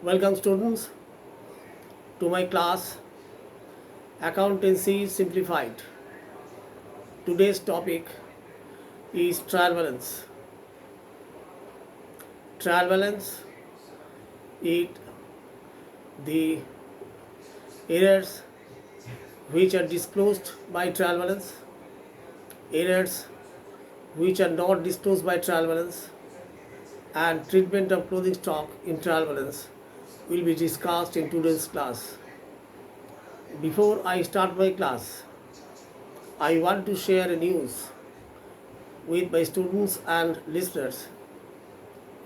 Welcome students to my class Accountancy Simplified. Today's topic is trial balance. Trial balance is the errors which are disclosed by trial balance, errors which are not disclosed by trial balance, and treatment of clothing stock in trial balance will be discussed in today's class. Before I start my class, I want to share a news with my students and listeners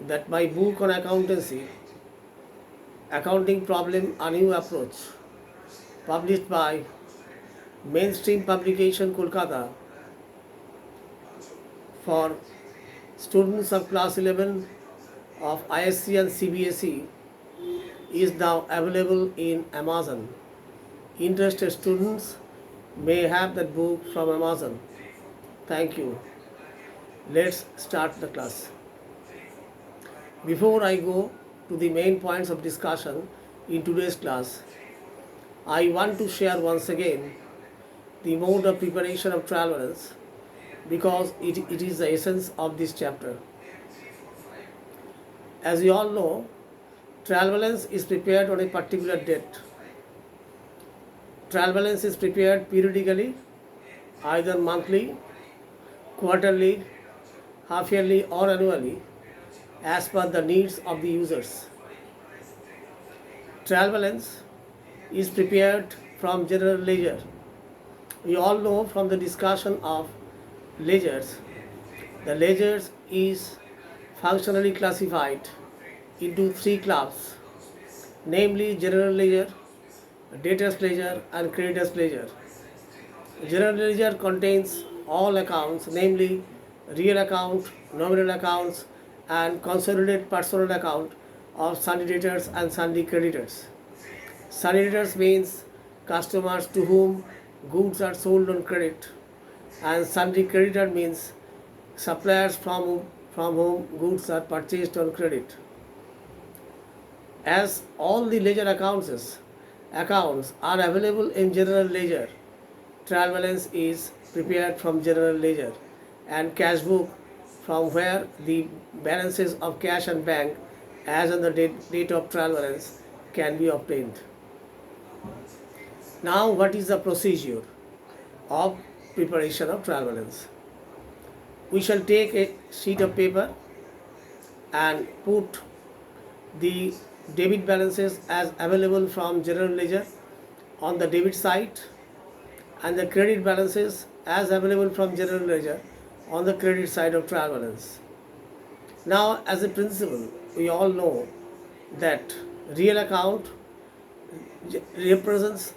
that my book on accountancy, Accounting Problem, A New Approach, published by Mainstream Publication Kolkata for students of class 11 of ISC and CBSE, is now available in Amazon. Interested students may have that book from Amazon. Thank you. Let's start the class. Before I go to the main points of discussion in today's class, I want to share once again the mode of preparation of trial balance because it is the essence of this chapter. As you all know, trial balance is prepared on a particular date. Trial balance is prepared periodically, either monthly, quarterly, half yearly, or annually, as per the needs of the users. Trial balance is prepared from general ledger. We all know from the discussion of ledgers, the ledgers is functionally classified into three clubs, namely general ledger, debtors ledger, and creditors ledger. General ledger contains all accounts, namely real account, nominal accounts, and consolidated personal account of sundry debtors and sundry creditors. Sundry debtors means customers to whom goods are sold on credit, and sundry creditor means suppliers from whom goods are purchased on credit. As all the ledger accounts are available in general ledger, trial balance is prepared from general ledger, and cash book from where the balances of cash and bank as on the date of trial balance can be obtained. Now, what is the procedure of preparation of trial balance? We shall take a sheet of paper and put the debit balances as available from general ledger on the debit side and the credit balances as available from general ledger on the credit side of trial balance. Now, as a principle, we all know that real account represents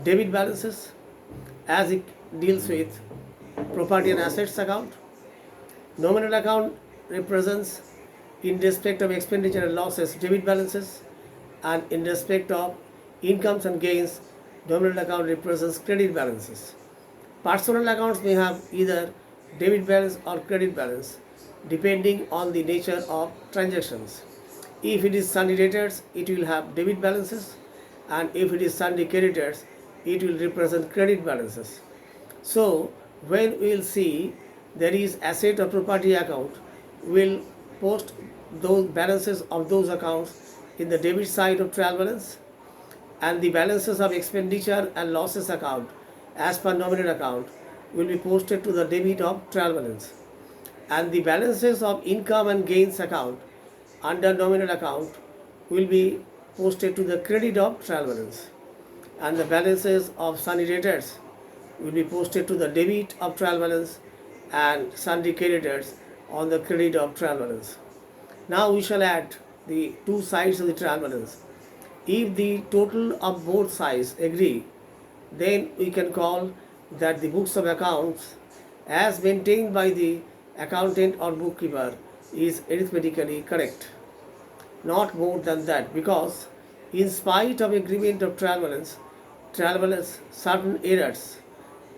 debit balances as it deals with property and assets account. Nominal account represents in respect of expenditure and losses debit balances, and in respect of incomes and gains nominal account represents credit balances. Personal accounts may have either debit balance or credit balance depending on the nature of transactions. If it is sundry debtors, it will have debit balances, and if it is sundry creditors, it will represent credit balances. So when we will see there is asset or property account, we will post those balances of those accounts in the debit side of trial balance, and the balances of expenditure and losses account as per nominal account will be posted to the debit of trial balance, and the balances of income and gains account under nominal account will be posted to the credit of trial balance, and the balances of sundry debtors will be posted to the debit of trial balance and sundry creditors on the credit of trial balance. Now we shall add the two sides of the trial balance. If the total of both sides agree, then we can call that the books of accounts as maintained by the accountant or bookkeeper is arithmetically correct. Not more than that, because in spite of agreement of trial balance, certain errors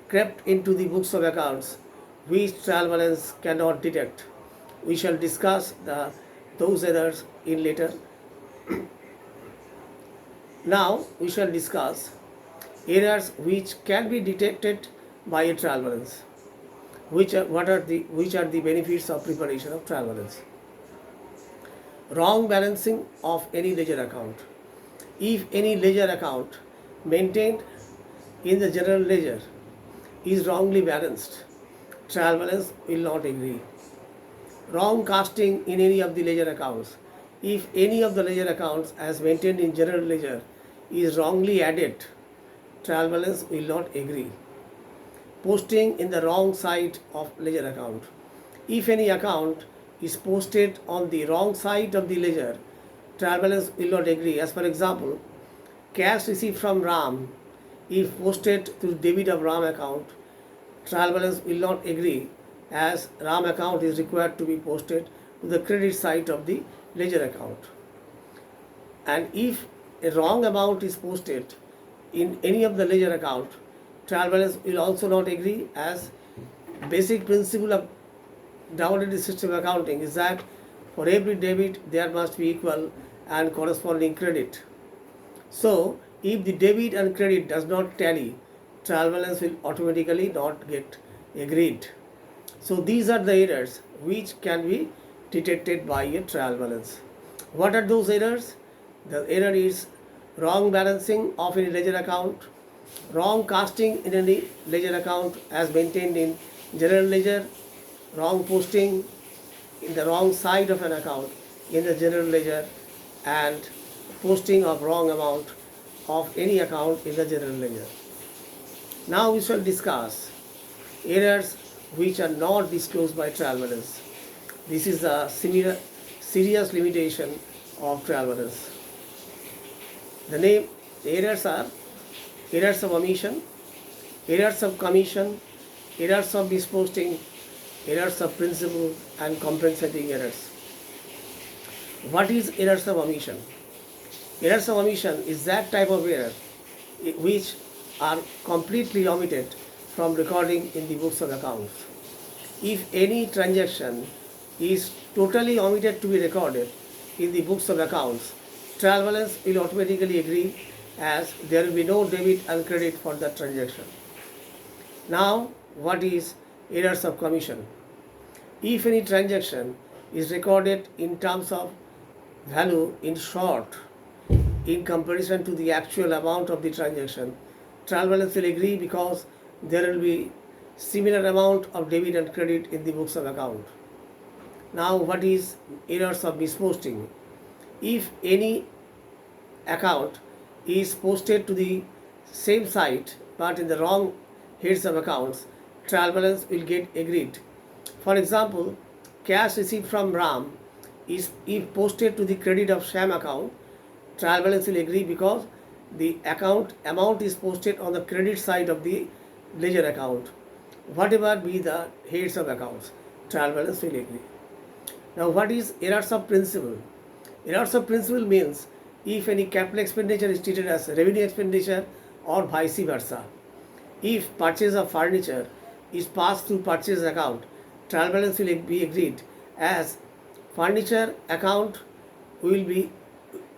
crept into the books of accounts which trial balance cannot detect. We shall discuss those errors in later Now we shall discuss errors which can be detected by a trial balance. Which are the benefits of preparation of trial balance? Wrong balancing of any ledger account. If any ledger account maintained in the general ledger is wrongly balanced, trial balance will not agree. Wrong casting in any of the ledger accounts. If any of the ledger accounts as maintained in general ledger is wrongly added, trial balance will not agree. Posting in the wrong side of ledger account. If any account is posted on the wrong side of the ledger, trial balance will not agree. As for example, cash received from Ram, if posted to debit of Ram account, trial balance will not agree, as Ram account is required to be posted to the credit side of the ledger account. And if a wrong amount is posted in any of the ledger account, trial balance will also not agree, as basic principle of double-entry system accounting is that for every debit there must be equal and corresponding credit. So if the debit and credit does not tally, trial balance will automatically not get agreed. So these are the errors which can be detected by a trial balance. What are those errors? The error is wrong balancing of any ledger account, wrong casting in any ledger account as maintained in general ledger, wrong posting in the wrong side of an account in the general ledger, and posting of wrong amount of any account in the general ledger. Now we shall discuss errors which are not disclosed by trial balance. This is a serious limitation of trial balance. The errors are errors of omission, errors of commission, errors of misposting, errors of principal, and compensating errors. What is errors of omission? Errors of omission is that type of error which are completely omitted from recording in the books of accounts. If any transaction is totally omitted to be recorded in the books of accounts, trial balance will automatically agree, as there will be no debit and credit for that transaction. Now, what is errors of commission? If any transaction is recorded in terms of value in short in comparison to the actual amount of the transaction, trial balance will agree, because there will be similar amount of debit and credit in the books of account. Now, what is errors of misposting? If any account is posted to the same site but in the wrong heads of accounts, trial balance will get agreed. For example, cash received from Ram is if posted to the credit of Sham account, trial balance will agree, because the account amount is posted on the credit side of the ledger account. Whatever be the heads of accounts, trial balance will agree. Now, what is errors of principle? Errors of principle means if any capital expenditure is treated as revenue expenditure or vice versa. If purchase of furniture is passed through purchase account, trial balance will be agreed, as furniture account will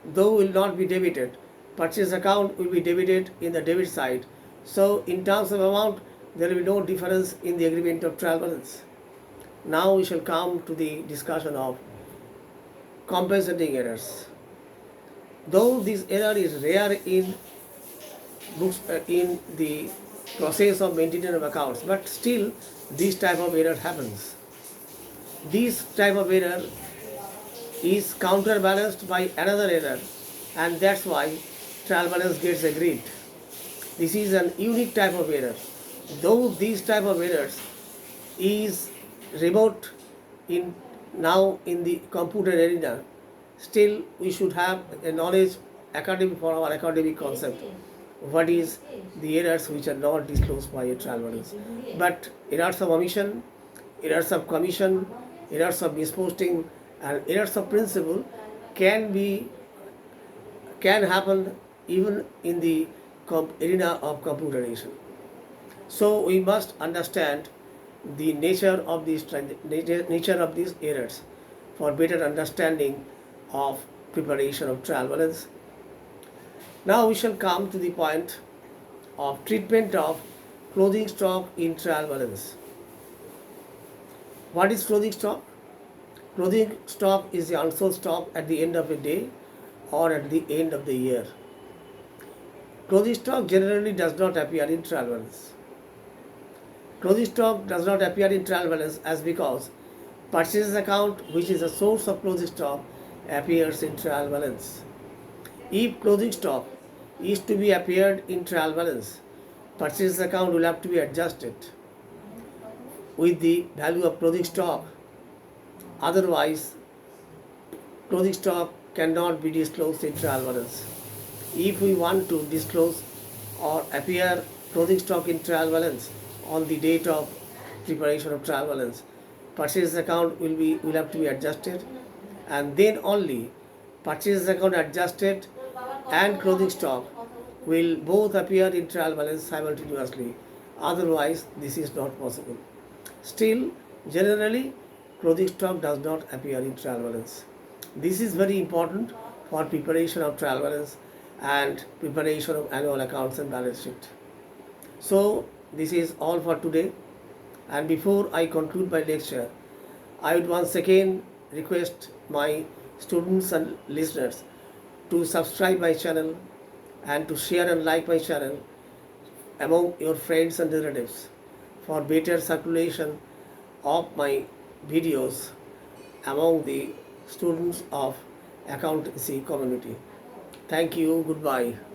not be debited, purchase account will be debited in the debit side. So in terms of amount, there will be no difference in the agreement of trial balance. Now we shall come to the discussion of compensating errors. Though this error is rare in books in the process of maintenance of accounts, but still this type of error happens. This type of error is counterbalanced by another error, and that's why trial balance gets agreed. This is an unique type of error. Though these type of errors is remote now in the computer arena, still we should have a knowledge academic for our academic concept. What is the errors which are not disclosed by a trial balance? But errors of omission, errors of commission, errors of misposting, and errors of principle can happen even in the arena of computerization. So we must understand the nature of these errors for better understanding of preparation of trial balance. Now we shall come to the point of treatment of closing stock in trial balance. What is closing stock? Closing stock is the unsold stock at the end of a day or at the end of the year. Closing stock generally does not appear in trial balance. Closing stock does not appear in trial balance as because purchase account, which is the source of closing stock, appears in trial balance. If closing stock is to be appeared in trial balance, purchase account will have to be adjusted with the value of closing stock. Otherwise, closing stock cannot be disclosed in trial balance. If we want to disclose or appear closing stock in trial balance on the date of preparation of trial balance, purchase account will have to be adjusted, and then only purchase account adjusted and closing stock will both appear in trial balance simultaneously. Otherwise, this is not possible. Still, generally, closing stock does not appear in trial balance. This is very important for preparation of trial balance and preparation of annual accounts and balance sheet. So, this is all for today. And before I conclude my lecture, I would once again request my students and listeners to subscribe my channel and to share and like my channel among your friends and relatives for better circulation of my videos among the students of accountancy community. Thank you. Goodbye.